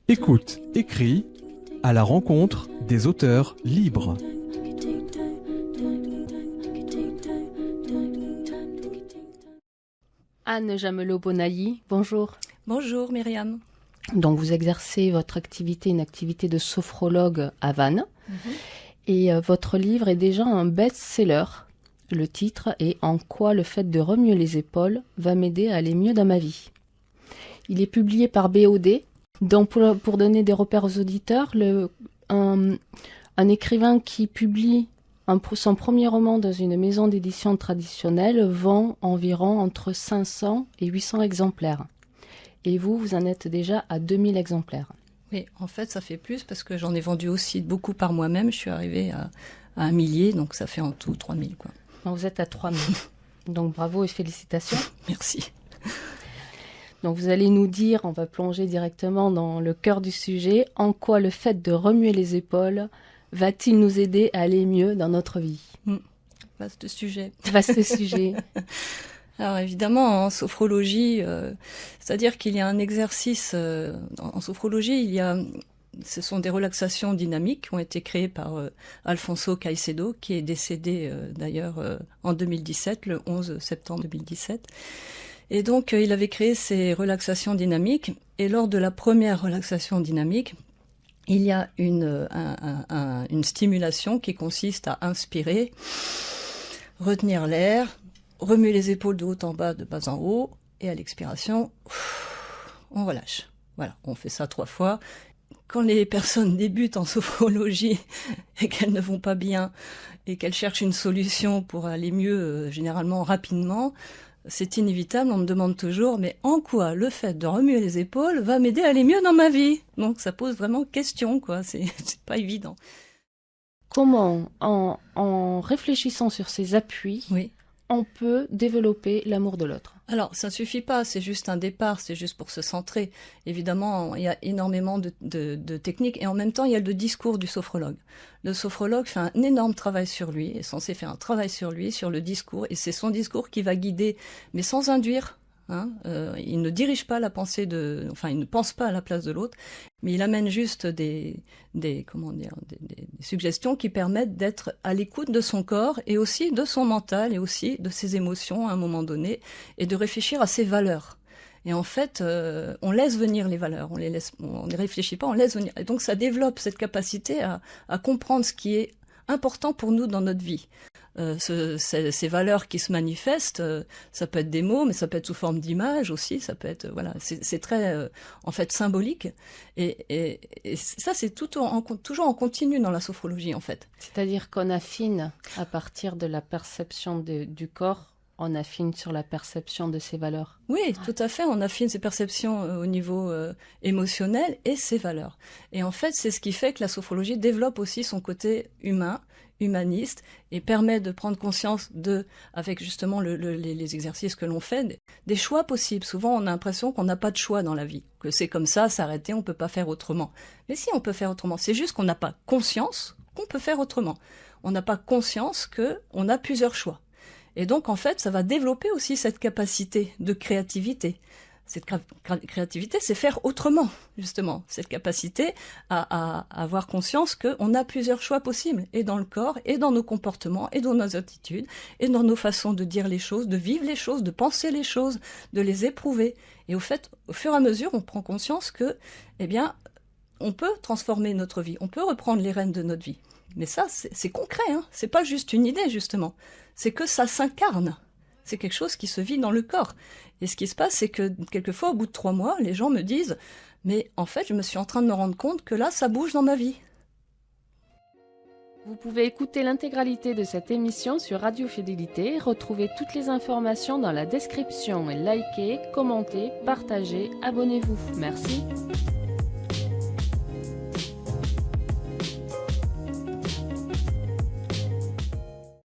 Écoute, écris, à la rencontre des auteurs libres. Anne Jamelot-Bonailly, bonjour. Bonjour Myriam. Donc vous exercez votre activité, une activité de sophrologue à Vannes. Et votre livre est déjà un best-seller. Le titre est « En quoi le fait de remuer les épaules va m'aider à aller mieux dans ma vie ». Il est publié par BOD. Donc pour donner des repères aux auditeurs, un écrivain qui publie son premier roman dans une maison d'édition traditionnelle vend environ entre 500 et 800 exemplaires. Et vous en êtes déjà à 2000 exemplaires. Oui, en fait, ça fait plus parce que j'en ai vendu aussi beaucoup par moi-même. Je suis arrivée à 1 millier, donc ça fait en tout 3000, quoi. Donc vous êtes à 3000. Donc bravo et félicitations. Merci. Donc vous allez nous dire, on va plonger directement dans le cœur du sujet, en quoi le fait de remuer les épaules va-t-il nous aider à aller mieux dans notre vie ? Vaste sujet. Vaste sujet. Alors évidemment, en sophrologie, c'est-à-dire qu'il y a un exercice, en sophrologie, ce sont des relaxations dynamiques qui ont été créées par Alfonso Caicedo, qui est décédé d'ailleurs en 2017, le 11 septembre 2017. Et donc, il avait créé ces relaxations dynamiques, et lors de la première relaxation dynamique, il y a une stimulation qui consiste à inspirer, retenir l'air, remuer les épaules de haut en bas, de bas en haut, et à l'expiration, on relâche. Voilà, on fait ça 3 fois. Quand les personnes débutent en sophrologie et qu'elles ne vont pas bien et qu'elles cherchent une solution pour aller mieux, généralement rapidement, c'est inévitable, on me demande toujours, mais en quoi le fait de remuer les épaules va m'aider à aller mieux dans ma vie ? Donc ça pose vraiment question, quoi. C'est pas évident. Comment, en réfléchissant sur ces appuis, Oui. On peut développer l'amour de l'autre? Alors, ça ne suffit pas, c'est juste un départ, c'est juste pour se centrer. Évidemment, il y a énormément de techniques et en même temps, il y a le discours du sophrologue. Le sophrologue fait un énorme travail sur lui, est censé faire un travail sur lui, sur le discours, et c'est son discours qui va guider, mais sans induire. Il ne dirige pas la pensée il ne pense pas à la place de l'autre, mais il amène juste des suggestions qui permettent d'être à l'écoute de son corps et aussi de son mental et aussi de ses émotions à un moment donné et de réfléchir à ses valeurs. Et en fait, on laisse venir les valeurs, on ne réfléchit pas, on laisse venir. Et donc ça développe cette capacité à comprendre ce qui est important pour nous dans notre vie. Ces valeurs qui se manifestent, ça peut être des mots, mais ça peut être sous forme d'images aussi, ça peut être, voilà, c'est très, en fait, symbolique. Et ça, c'est toujours en continu dans la sophrologie, en fait. C'est-à-dire qu'on affine à partir de la perception du corps, on affine sur la perception de ses valeurs. Oui, tout à fait, on affine ses perceptions au niveau émotionnel et ses valeurs. Et en fait, c'est ce qui fait que la sophrologie développe aussi son côté humaniste, et permet de prendre conscience avec justement les exercices que l'on fait, des choix possibles. Souvent, on a l'impression qu'on n'a pas de choix dans la vie, que c'est comme ça, s'arrêter, on peut pas faire autrement. Mais si, on peut faire autrement. C'est juste qu'on n'a pas conscience qu'on peut faire autrement. On n'a pas conscience qu'on a plusieurs choix. Et donc, en fait, ça va développer aussi cette capacité de créativité. Cette créativité, c'est faire autrement, justement. Cette capacité à avoir conscience qu'on a plusieurs choix possibles, et dans le corps, et dans nos comportements, et dans nos attitudes, et dans nos façons de dire les choses, de vivre les choses, de penser les choses, de les éprouver. Et au fait, au fur et à mesure, on prend conscience que, on peut transformer notre vie, on peut reprendre les rênes de notre vie. Mais ça, c'est concret, hein. C'est pas juste une idée, justement. C'est que ça s'incarne. C'est quelque chose qui se vit dans le corps. Et ce qui se passe, c'est que quelquefois, au bout de 3 mois, les gens me disent « Mais en fait, je me suis en train de me rendre compte que là, ça bouge dans ma vie. » Vous pouvez écouter l'intégralité de cette émission sur Radio Fidélité, retrouver toutes les informations dans la description et likez, commentez, partagez, abonnez-vous. Merci.